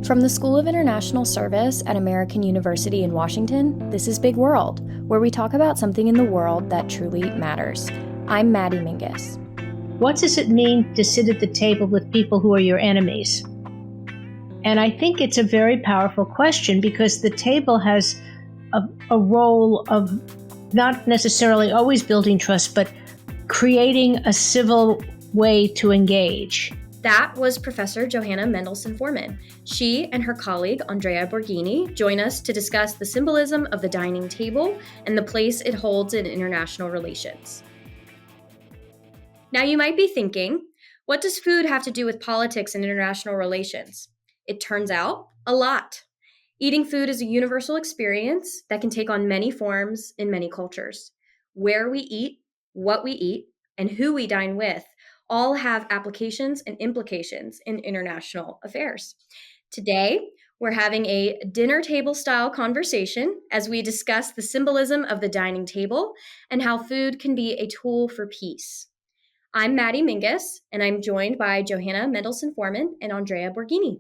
From the School of International Service at American University in Washington, this is Big World, where we talk about something in the world that truly matters. I'm Maddie Mingus. What does it mean to sit at the table with people who are your enemies? And I think it's a very powerful question because the table has a role of not necessarily always building trust, but creating a civil way to engage. That was Professor Johanna Mendelson Forman. She and her colleague, Andrea Borghini, join us to discuss the symbolism of the dining table and the place it holds in international relations. Now, you might be thinking, what does food have to do with politics and international relations? It turns out, a lot. Eating food is a universal experience that can take on many forms in many cultures. Where we eat, what we eat, and who we dine with all have applications and implications in international affairs. Today, we're having a dinner table style conversation as we discuss the symbolism of the dining table and how food can be a tool for peace. I'm Maddie Mingus, and I'm joined by Johanna Mendelson Forman and Andrea Borghini.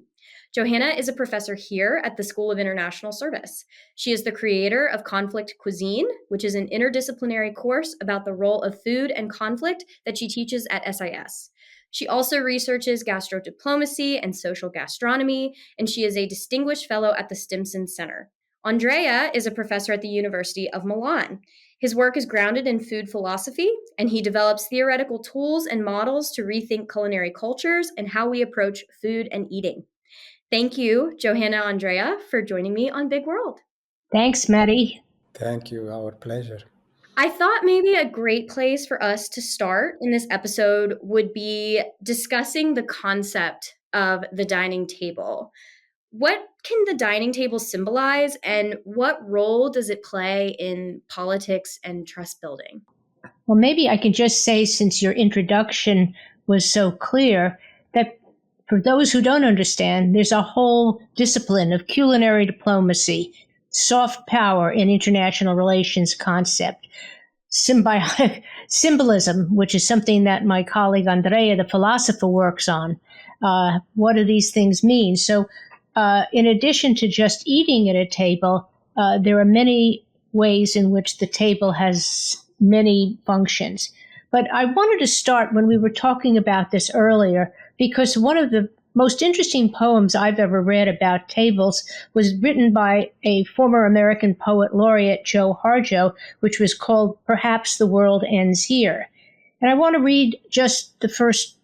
Johanna is a professor here at the School of International Service. She is the creator of Conflict Cuisine, which is an interdisciplinary course about the role of food and conflict that she teaches at SIS. She also researches gastrodiplomacy and social gastronomy, and she is a distinguished fellow at the Stimson Center. Andrea is a professor at the University of Milan. His work is grounded in food philosophy, and he develops theoretical tools and models to rethink culinary cultures and how we approach food and eating. Thank you, Johanna and Andrea, for joining me on Big World. Thanks, Maddie. Thank you. Our pleasure. I thought maybe a great place for us to start in this episode would be discussing the concept of the dining table. What can the dining table symbolize, and what role does it play in politics and trust building? Well, maybe I can just say, since your introduction was so clear, that for those who don't understand, there's a whole discipline of culinary diplomacy, soft power in international relations concept, symbolism, which is something that my colleague Andrea, the philosopher, works on. What do these things mean? So in addition to just eating at a table, there are many ways in which the table has many functions. But I wanted to start when we were talking about this earlier, because one of the most interesting poems I've ever read about tables was written by a former American poet laureate, Joe Harjo, which was called Perhaps the World Ends Here. And I want to read just the first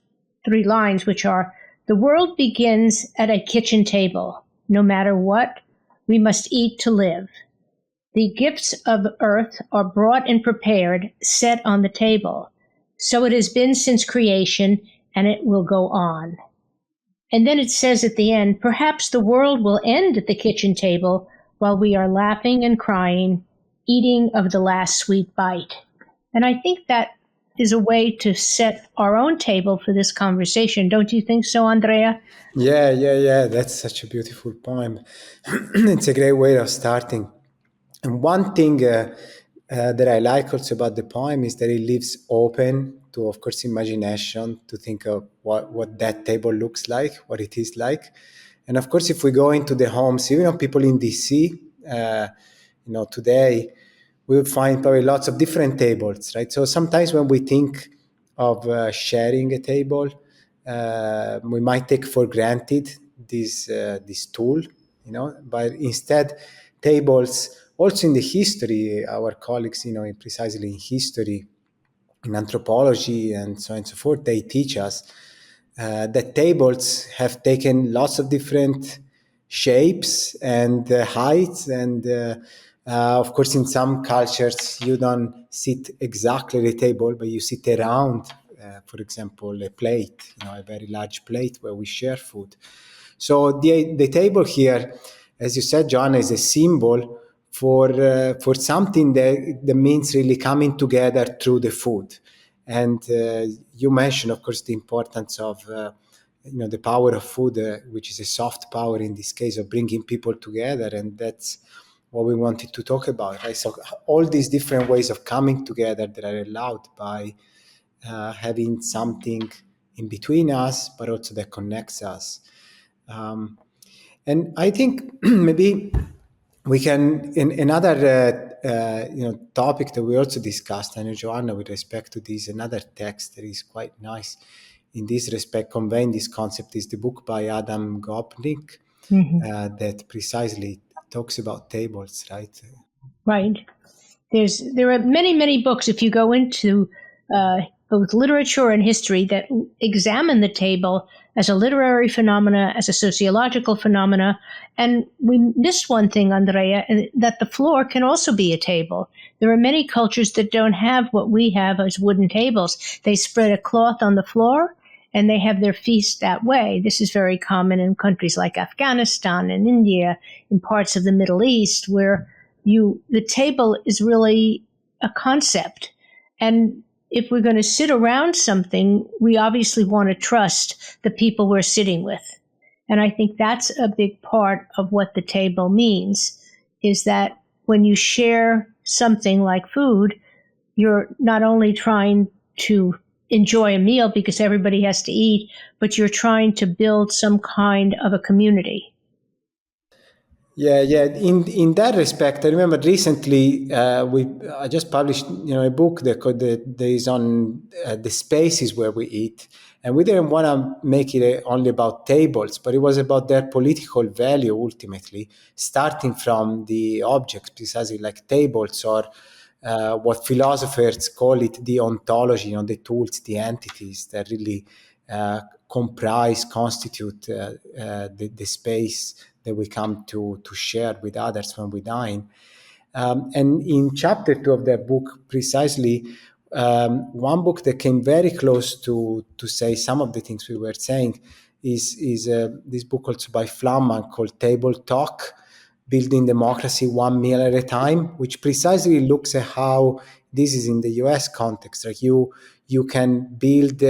3 lines, which are, "The world begins at a kitchen table. No matter what, we must eat to live. The gifts of earth are brought and prepared, set on the table. So it has been since creation, and it will go on." And then it says at the end, "Perhaps the world will end at the kitchen table while we are laughing and crying, eating of the last sweet bite." And I think that is a way to set our own table for this conversation. Don't you think so, Andrea? Yeah. That's such a beautiful poem. It's a great way of starting. And one thing that I like also about the poem is that it leaves open to, of course, imagination, to think of what that table looks like, what it is like. And of course, if we go into the homes, even of people in DC, today, we will find probably lots of different tables, right? So sometimes when we think of sharing a table, we might take for granted this tool, but instead, tables, also in the history, our colleagues, precisely in history, in anthropology, and so on and so forth, they teach us that tables have taken lots of different shapes and heights, and of course, in some cultures, you don't sit exactly at the table, but you sit around, for example, a plate, a very large plate where we share food. So the table here, as you said, Johanna, is a symbol for something that means really coming together through the food. And you mentioned, of course, the importance of the power of food, which is a soft power in this case of bringing people together, and that's what we wanted to talk about. Right? So all these different ways of coming together that are allowed by having something in between us, but also that connects us. And I think maybe we can, in another topic that we also discussed, and Johanna, with respect to this, another text that is quite nice in this respect, conveying this concept, is the book by Adam Gopnik that precisely talks about tables, right? Right. There are many books, if you go into both literature and history, that examine the table as a literary phenomena, as a sociological phenomena. And we missed one thing, Andrea, that the floor can also be a table. There are many cultures that don't have what we have as wooden tables. They spread a cloth on the floor and they have their feast that way. This is very common in countries like Afghanistan and India, in parts of the Middle East, where the table is really a concept. And if we're going to sit around something, we obviously want to trust the people we're sitting with. And I think that's a big part of what the table means, is that when you share something like food, you're not only trying to enjoy a meal because everybody has to eat, but you're trying to build some kind of a community. Yeah. In that respect, I remember recently I just published a book that is on the spaces where we eat, and we didn't want to make it only about tables, but it was about their political value ultimately, starting from the objects, precisely like tables, or what philosophers call it the ontology, the tools, the entities that really constitute the space that we come to share with others when we dine. And in chapter 2 of that book, precisely, one book that came very close to say some of the things we were saying is this book also by Flaman called Table Talk, Building Democracy One Meal at a Time, which precisely looks at how this is in the US context. Like you can build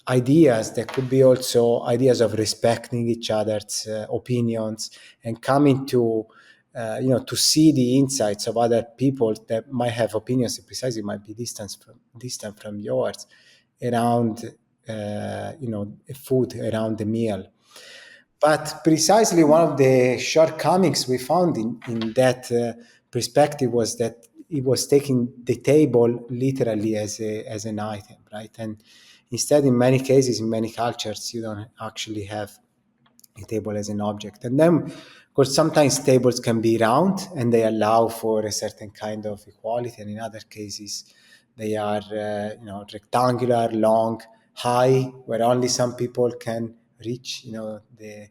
ideas that could be also ideas of respecting each other's opinions and coming to to see the insights of other people that might have opinions that precisely might be distant from yours around food, around the meal. But precisely one of the shortcomings we found in that perspective was that it was taking the table literally as an item, right? And instead, in many cases, in many cultures, you don't actually have a table as an object. And then, of course, sometimes tables can be round and they allow for a certain kind of equality, and in other cases, they are rectangular, long, high, where only some people can reach the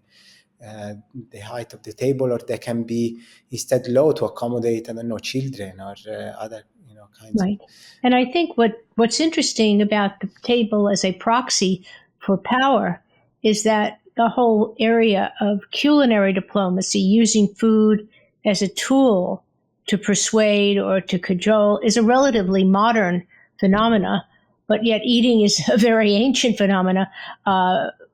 height of the table, or they can be instead low to accommodate, I don't know, children or other kinds Right. And I think what's interesting about the table as a proxy for power is that the whole area of culinary diplomacy, using food as a tool to persuade or to cajole, is a relatively modern phenomena, but yet eating is a very ancient phenomena.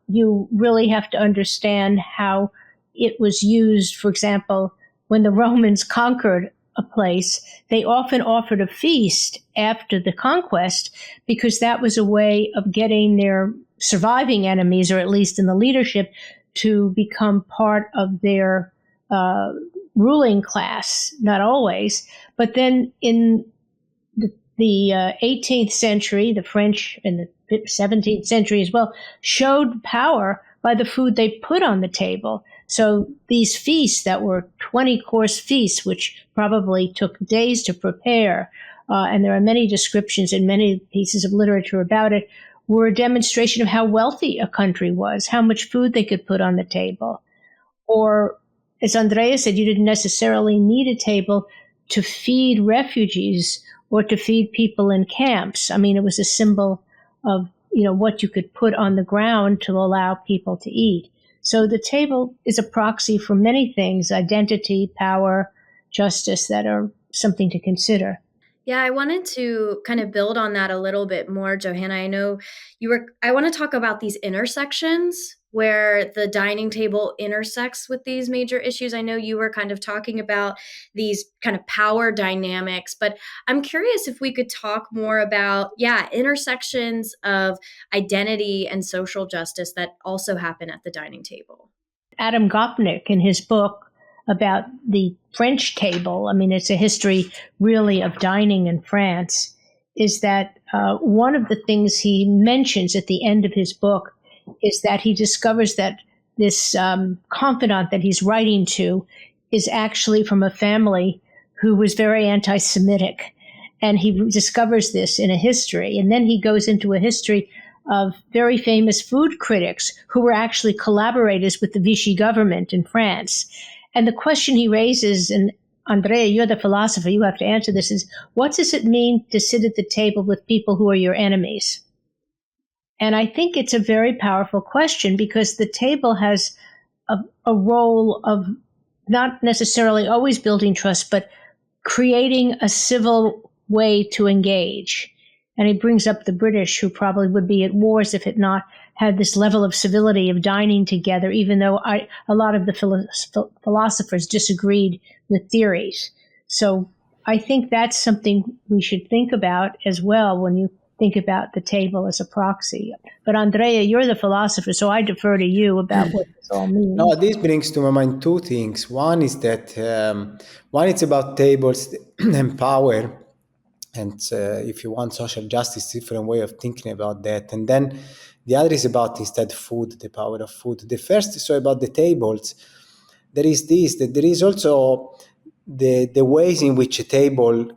You really have to understand how it was used. For example, when the Romans conquered a place, they often offered a feast after the conquest because that was a way of getting their surviving enemies, or at least in the leadership, to become part of their ruling class. Not always, but then in the 18th century, the French, and the 17th century as well, showed power by the food they put on the table. So these feasts that were 20-course feasts, which probably took days to prepare, and there are many descriptions in many pieces of literature about it, were a demonstration of how wealthy a country was, how much food they could put on the table. Or, as Andrea said, you didn't necessarily need a table to feed refugees or to feed people in camps. I mean, it was a symbol of what you could put on the ground to allow people to eat. So the table is a proxy for many things: identity, power, justice, that are something to consider. Yeah, I wanted to kind of build on that a little bit more, Johanna. I know I want to talk about these intersections where the dining table intersects with these major issues. I know you were kind of talking about these kind of power dynamics, but I'm curious if we could talk more about, intersections of identity and social justice that also happen at the dining table. Adam Gopnik, in his book about the French table, I mean, it's a history really of dining in France, is that one of the things he mentions at the end of his book is that he discovers that this confidant that he's writing to is actually from a family who was very anti-Semitic. And he discovers this in a history. And then he goes into a history of very famous food critics who were actually collaborators with the Vichy government in France. And the question he raises, and Andrea, you're the philosopher, you have to answer this, is what does it mean to sit at the table with people who are your enemies? And I think it's a very powerful question because the table has a role of not necessarily always building trust, but creating a civil way to engage. And he brings up the British, who probably would be at wars if it not had this level of civility of dining together, even though a lot of the philosophers disagreed with theories. So I think that's something we should think about as well when you think about the table as a proxy. But Andrea, you're the philosopher, so I defer to you about what this all means. No, this brings to my mind two things. One is that one, it's about tables and power, and if you want social justice, different way of thinking about that. And then the other is about instead food, the power of food. The first is so about the tables. There is this, that there is also the ways in which a table,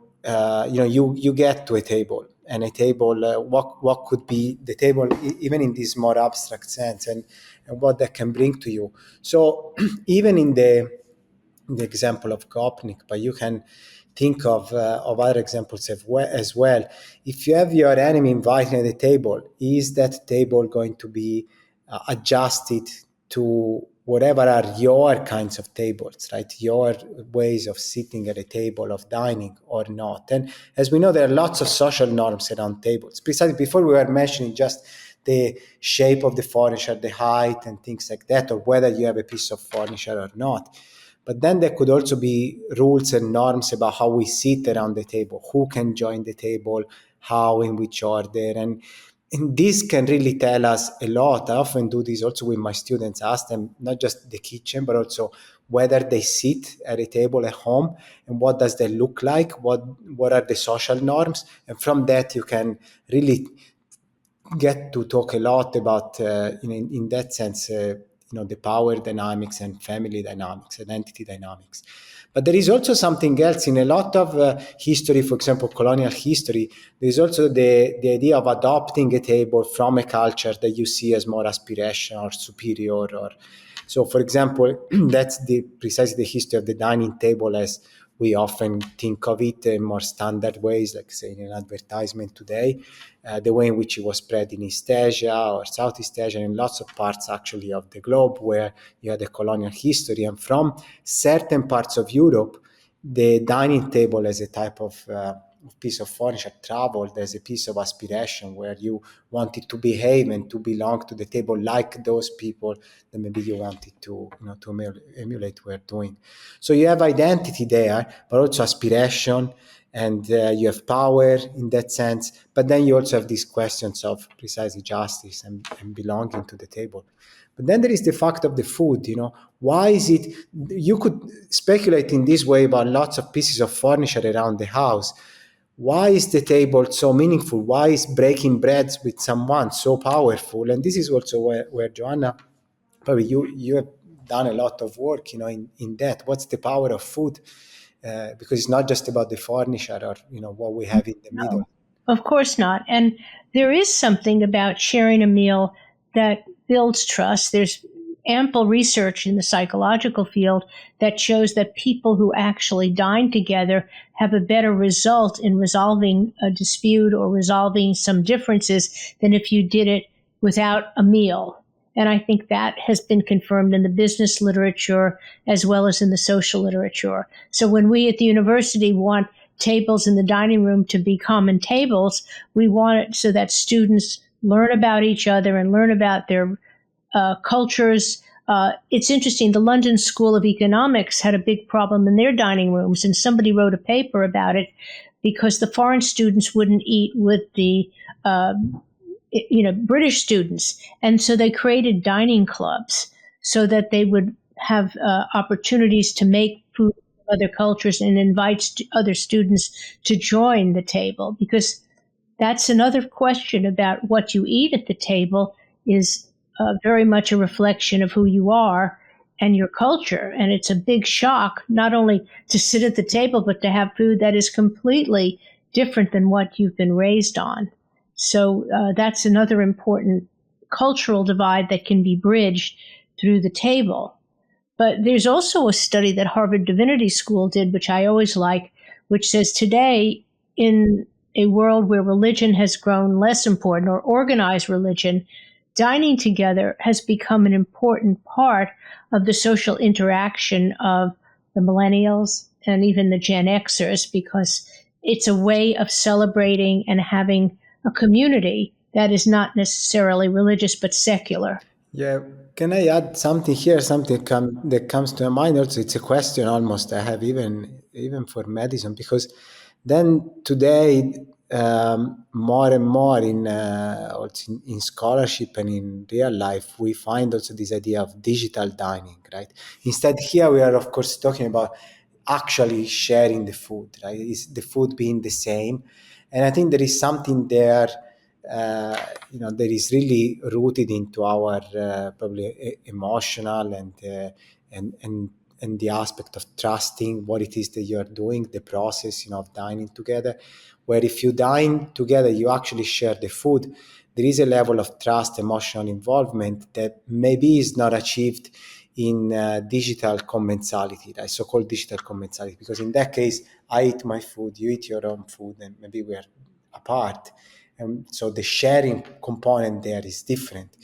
you get to a table, and a table, what could be the table, even in this more abstract sense, and what that can bring to you. So even in the example of Gopnik, but you can think of other examples as well. If you have your enemy invited at the table, is that table going to be adjusted to whatever are your kinds of tables, right? Your ways of sitting at a table, of dining or not? And as we know, there are lots of social norms around tables. Precisely before we were mentioning just the shape of the furniture, the height and things like that, or whether you have a piece of furniture or not. But then there could also be rules and norms about how we sit around the table, who can join the table, how, in which order. And this can really tell us a lot. I often do this also with my students, ask them not just the kitchen, but also whether they sit at a table at home and what does that look like, what are the social norms. And from that, you can really get to talk a lot about, in that sense, the power dynamics and family dynamics, identity dynamics. But there is also something else in a lot of history, for example, colonial history. There is also the idea of adopting a table from a culture that you see as more aspirational or superior. Or so, for example, that's precisely the history of the dining table as we often think of it in more standard ways, like say in an advertisement today, the way in which it was spread in East Asia or Southeast Asia and lots of parts actually of the globe where you had a colonial history. And from certain parts of Europe, the dining table as a type of piece of furniture traveled as a piece of aspiration where you wanted to behave and to belong to the table like those people that maybe you wanted to emulate were doing. So you have identity there, but also aspiration, and you have power in that sense. But then you also have these questions of precisely justice and belonging to the table. But then there is the fact of the food, why is it, you could speculate in this way about lots of pieces of furniture around the house. Why is the table so meaningful? Why is breaking bread with someone so powerful? And this is also where Johanna, probably you have done a lot of work, in that. What's the power of food? Because it's not just about the furniture or, what we have in the middle. No, of course not. And there is something about sharing a meal that builds trust. There's ample research in the psychological field that shows that people who actually dine together have a better result in resolving a dispute or resolving some differences than if you did it without a meal. And I think that has been confirmed in the business literature as well as in the social literature. So when we at the university want tables in the dining room to be common tables, we want it so that students learn about each other and learn about their cultures. It's interesting. The London School of Economics had a big problem in their dining rooms, and somebody wrote a paper about it because the foreign students wouldn't eat with the British students, and so they created dining clubs so that they would have opportunities to make food from other cultures and invite other students to join the table, because that's another question about what you eat at the table is very much a reflection of who you are and your culture. And it's a big shock not only to sit at the table, but to have food that is completely different than what you've been raised on. So that's another important cultural divide that can be bridged through the table. But there's also a study that Harvard Divinity School did, which I always like, which says today, in a world where religion has grown less important, or organized religion, dining together has become an important part of the social interaction of the millennials and even the Gen Xers, because it's a way of celebrating and having a community that is not necessarily religious but secular. Yeah, can I add something here? Something that comes to my mind. Also, it's a question almost I have even for medicine, because then today more and more in also in scholarship and in real life we find also this idea of digital dining, right? Instead, here we are of course talking about actually sharing the food, right? Is the food being the same? And I think there is something there, that is really rooted into our probably emotional and the aspect of trusting what it is that you're doing, the process, of dining together. Where if you dine together, you actually share the food. There is a level of trust, emotional involvement that maybe is not achieved in digital commensality, right? So-called digital commensality, because in that case, I eat my food, you eat your own food, and maybe we're apart. And so the sharing component there is different.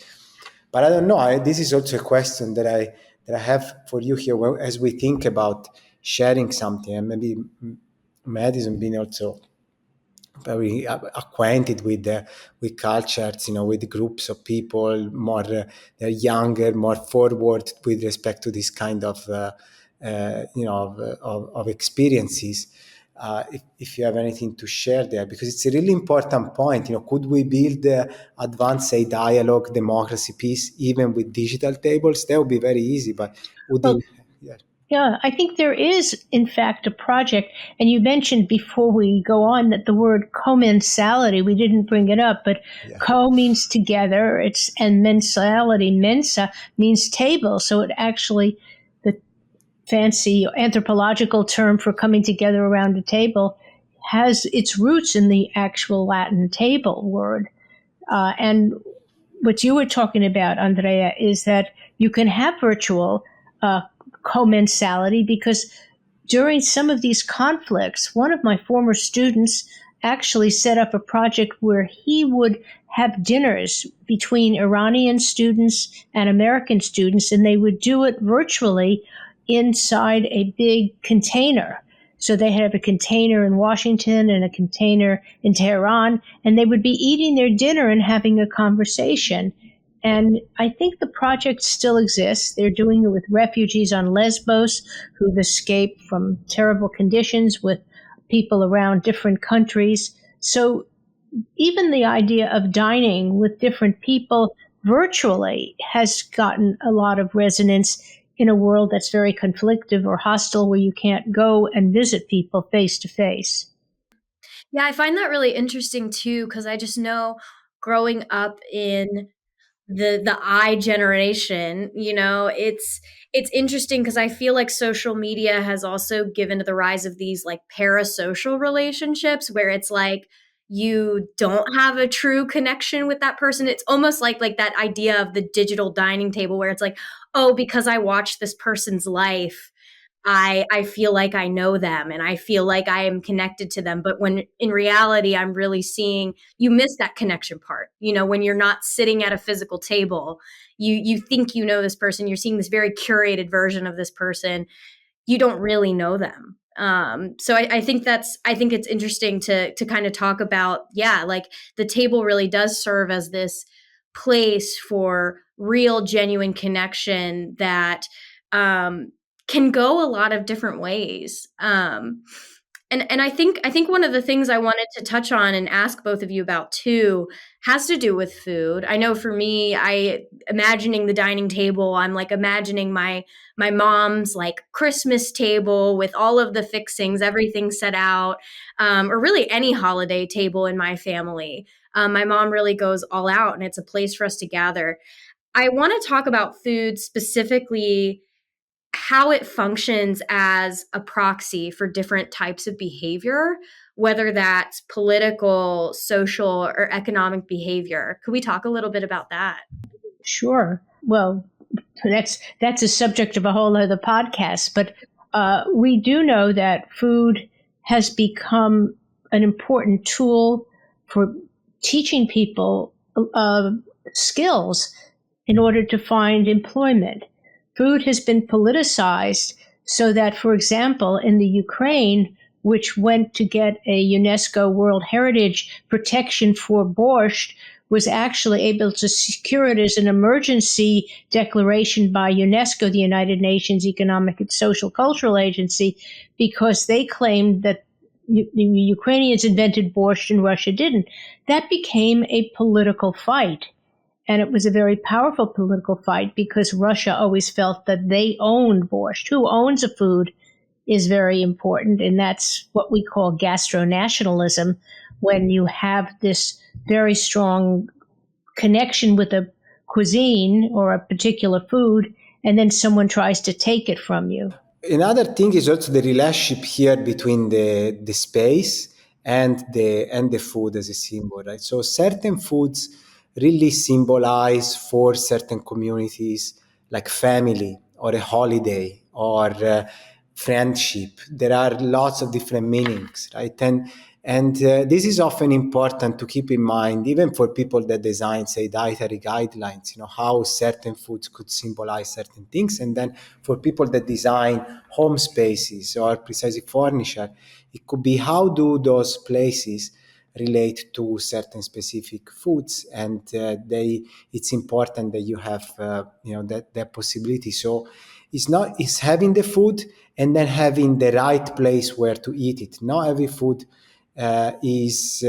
But I don't know. This is also a question that I have for you here, as we think about sharing something, and maybe Madison being also very acquainted with cultures, with groups of people more they're younger, more forward with respect to this kind of of experiences. If you have anything to share there, because it's a really important point. Could we build advanced, say, dialogue, democracy, peace, even with digital tables? That would be very easy, but would Well, it? Yeah. yeah, I think there is, in fact, a project. And you mentioned before we go on that the word commensality, we didn't bring it up, but Yeah. co means together, and mensality, mensa, means table. So it actually, the fancy anthropological term for coming together around a table, has its roots in the actual Latin table word. And what you were talking about, Andrea, is that you can have virtual commensality, because during some of these conflicts, one of my former students actually set up a project where he would have dinners between Iranian students and American students, and they would do it virtually inside a big container. So they have a container in Washington and a container in Tehran, and they would be eating their dinner and having a conversation. And I think the project still exists. They're doing it with refugees on Lesbos who've escaped from terrible conditions, with people around different countries. So even the idea of dining with different people virtually has gotten a lot of resonance in a world that's very conflictive or hostile, where you can't go and visit people face to face. Yeah, I find that really interesting too, because I just know growing up in the I generation, it's interesting because I feel like social media has also given to the rise of these like parasocial relationships where it's like you don't have a true connection with that person. It's almost like that idea of the digital dining table where it's like, oh, because I watched this person's life, I feel like I know them and I feel like I am connected to them. But when in reality, I'm really seeing you miss that connection part. When you're not sitting at a physical table, you think you know this person, you're seeing this very curated version of this person. You don't really know them. So I think it's interesting to kind of talk about, yeah, like the table really does serve as this place for real, genuine connection that can go a lot of different ways. And I think one of the things I wanted to touch on and ask both of you about too has to do with food. I know for me, imagining the dining table, I'm like imagining my mom's like Christmas table with all of the fixings, everything set out, or really any holiday table in my family. My mom really goes all out, and it's a place for us to gather. I want to talk about food specifically, how it functions as a proxy for different types of behavior, whether that's political, social, or economic behavior. Could we talk a little bit about that? Sure. Well, that's a subject of a whole other podcast, but we do know that food has become an important tool for teaching people skills in order to find employment. Food has been politicized so that, for example, in the Ukraine, which went to get a UNESCO World Heritage protection for borscht, was actually able to secure it as an emergency declaration by UNESCO, the United Nations Economic and Social Cultural Agency, because they claimed that the Ukrainians invented borscht and Russia didn't. That became a political fight. And it was a very powerful political fight because Russia always felt that they owned borscht. Who owns a food is very important. And that's what we call gastronationalism, when you have this very strong connection with a cuisine or a particular food, and then someone tries to take it from you. Another thing is also the relationship here between the space and the food as a symbol, right? So certain foods really symbolize for certain communities, like family or a holiday or friendship. There are lots of different meanings, right? And this is often important to keep in mind, even for people that design, say, dietary guidelines, how certain foods could symbolize certain things. And then for people that design home spaces or precisely furniture, it could be how do those places relate to certain specific foods, and it's important that you have that possibility. So it's having the food and then having the right place where to eat it. Not every food is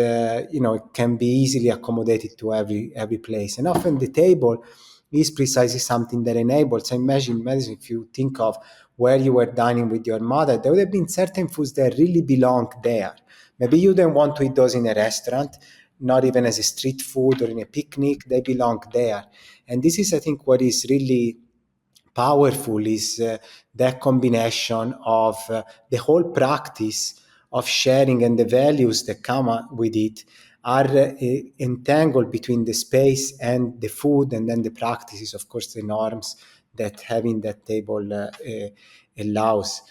can be easily accommodated to every place, and often the table is precisely something that enables. Imagine if you think of where you were dining with your mother, there would have been certain foods that really belong there. Maybe you don't want to eat those in a restaurant, not even as a street food or in a picnic. They belong there. And this is, I think, what is really powerful is that combination of the whole practice of sharing and the values that come with it are entangled between the space and the food, and then the practices, of course, the norms that having that table allows.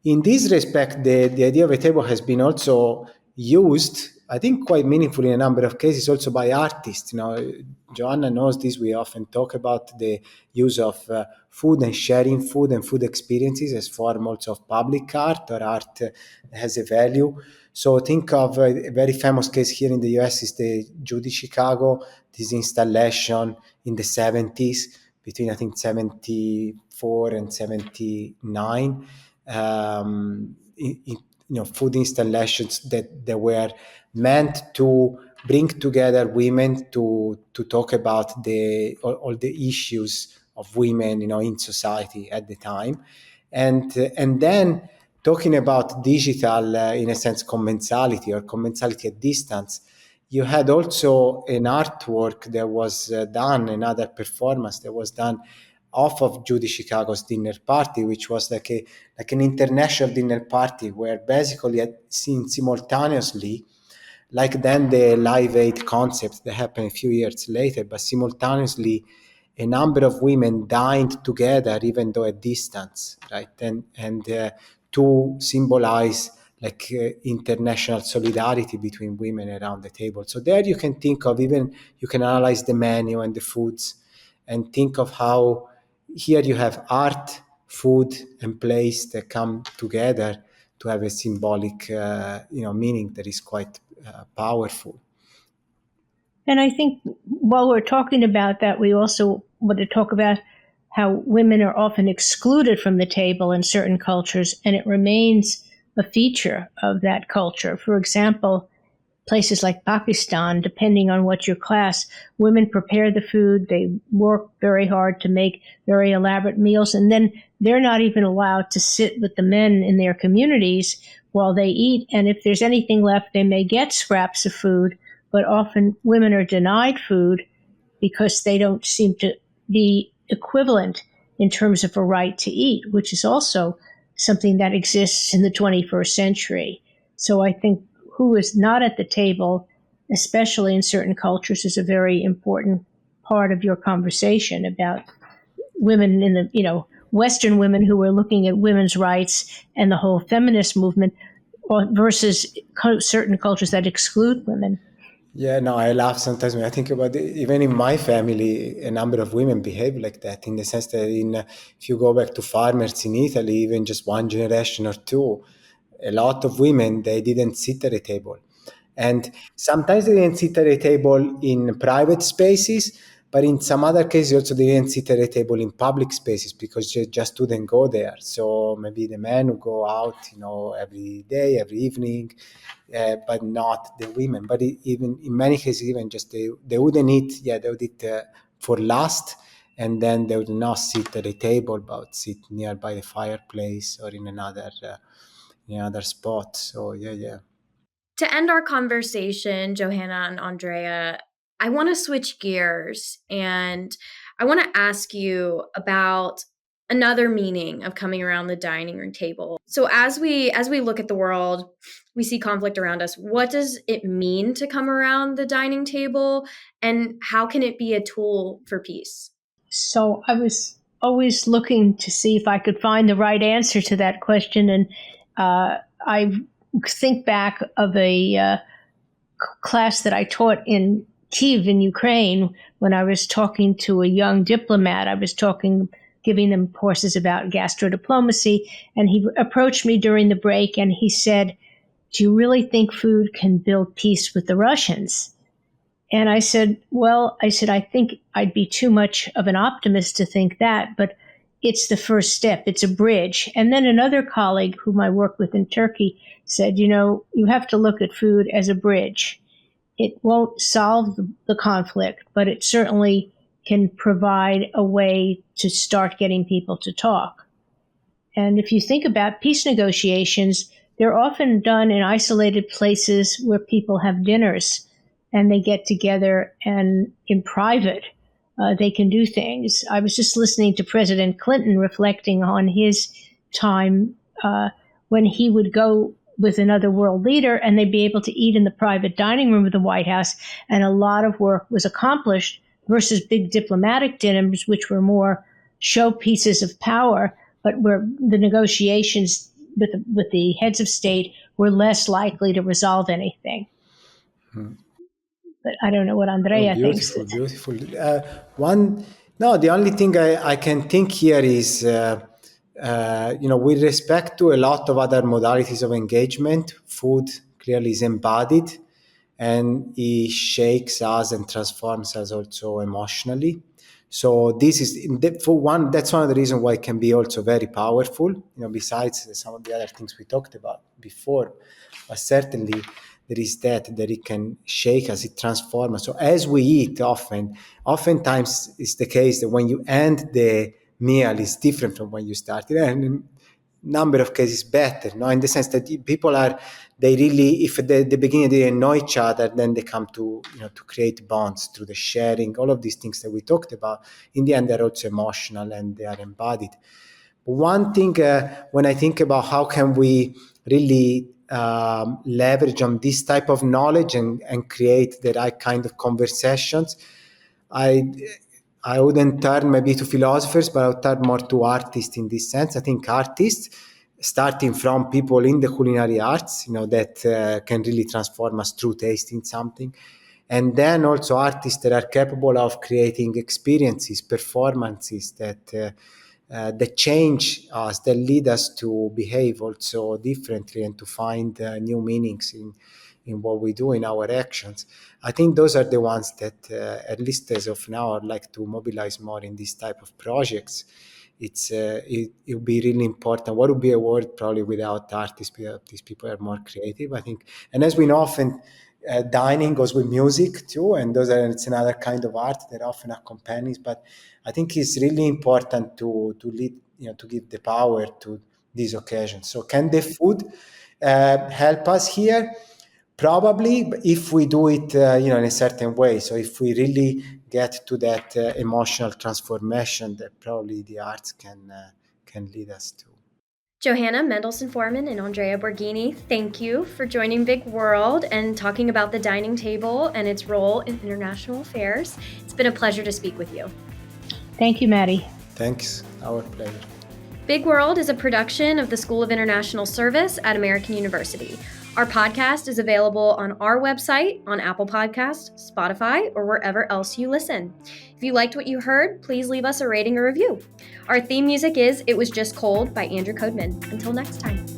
In this respect, the idea of a table has been also used, I think, quite meaningfully in a number of cases, also by artists. Johanna knows this. We often talk about the use of food and sharing food and food experiences as form also of public art, or art has a value. So think of a very famous case here in the US is the Judy Chicago, this installation in the 70s, between I think 74 and 79. Food installations that were meant to bring together women to talk about all the issues of women in society at the time, and then talking about digital in a sense commensality or commensality at distance. You had also an artwork that was done, another performance that was done off of Judy Chicago's dinner party, which was like an international dinner party where basically seen simultaneously, like then the Live Aid concept that happened a few years later, but simultaneously a number of women dined together, even though at distance, right? And to symbolize like international solidarity between women around the table. So there you can think of, even you can analyze the menu and the foods and think of how here you have art, food, and place that come together to have a symbolic meaning that is quite powerful. And I think while we're talking about that, we also want to talk about how women are often excluded from the table in certain cultures, and it remains a feature of that culture. For example, places like Pakistan, depending on what your class, women prepare the food, they work very hard to make very elaborate meals, and then they're not even allowed to sit with the men in their communities while they eat. And if there's anything left, they may get scraps of food, but often women are denied food because they don't seem to be equivalent in terms of a right to eat, which is also something that exists in the 21st century. So I think who is not at the table, especially in certain cultures, is a very important part of your conversation about women in the, Western women who are looking at women's rights and the whole feminist movement versus certain cultures that exclude women. Yeah, no, I laugh sometimes when I think about it. Even in my family, a number of women behave like that, in the sense that if you go back to farmers in Italy, even just one generation or two, a lot of women, they didn't sit at a table. And sometimes they didn't sit at a table in private spaces, but in some other cases also they didn't sit at a table in public spaces because they just wouldn't go there. So maybe the men who go out, every day, every evening, but not the women. But even in many cases, even just they wouldn't eat. Yeah, they would eat for last, and then they would not sit at a table, but sit nearby the fireplace or in another spot. So yeah, yeah. To end our conversation, Johanna and Andrea, I want to switch gears and I want to ask you about another meaning of coming around the dining room table. So as we look at the world, we see conflict around us. What does it mean to come around the dining table, and how can it be a tool for peace? So I was always looking to see if I could find the right answer to that question. And I think back of a class that I taught in Kiev in Ukraine when I was talking to a young diplomat. I was giving them courses about gastrodiplomacy. And he approached me during the break and he said, "Do you really think food can build peace with the Russians?" And I think I'd be too much of an optimist to think that, but it's the first step. It's a bridge. And then another colleague whom I work with in Turkey said, you have to look at food as a bridge. It won't solve the conflict, but it certainly can provide a way to start getting people to talk. And if you think about peace negotiations, they're often done in isolated places where people have dinners and they get together, and in private, they can do things. I was just listening to President Clinton reflecting on his time when he would go with another world leader and they'd be able to eat in the private dining room of the White House, and a lot of work was accomplished versus big diplomatic dinners, which were more showpieces of power, but where the negotiations with the heads of state were less likely to resolve anything. But I don't know what Oh, Andrea thinks. beautiful, beautiful. No, the only thing I can think here is, with respect to a lot of other modalities of engagement, food clearly is embodied and it shakes us and transforms us also emotionally. So this is for one. That's one of the reasons why it can be also very powerful. Besides some of the other things we talked about before, but certainly there is that it can shake us, it transforms us. So as we eat, oftentimes it's the case that when you end the meal, it's different from when you started, and in number of cases better. No, in the sense that people they really, if at the beginning they didn't know each other, then they come to create bonds through the sharing, all of these things that we talked about. In the end, they're also emotional and they are embodied. One thing, when I think about how can we really leverage on this type of knowledge and create the right kind of conversations, I I wouldn't turn maybe to philosophers, but I would turn more to artists in this sense. I think artists, starting from people in the culinary arts, that can really transform us through tasting something. And then also artists that are capable of creating experiences, performances that change us, that lead us to behave also differently and to find new meanings in what we do, in our actions. I think those are the ones that, at least as of now, I'd like to mobilize more in this type of projects. It would be really important. What would be a world probably without artists? Without these people are more creative, I think. And as we know, often dining goes with music too, and it's another kind of art that often accompanies. But I think it's really important to lead, to give the power to these occasions. So can the food help us here? Probably, but if we do it, in a certain way. So if we really get to that emotional transformation, that probably the arts can lead us to. Johanna, Mendelson Forman, and Andrea Borghini, thank you for joining Big World and talking about the dining table and its role in international affairs. It's been a pleasure to speak with you. Thank you, Maddie. Thanks. Our pleasure. Big World is a production of the School of International Service at American University. Our podcast is available on our website, on Apple Podcasts, Spotify, or wherever else you listen. If you liked what you heard, please leave us a rating or review. Our theme music is It Was Just Cold by Andrew Codeman. Until next time.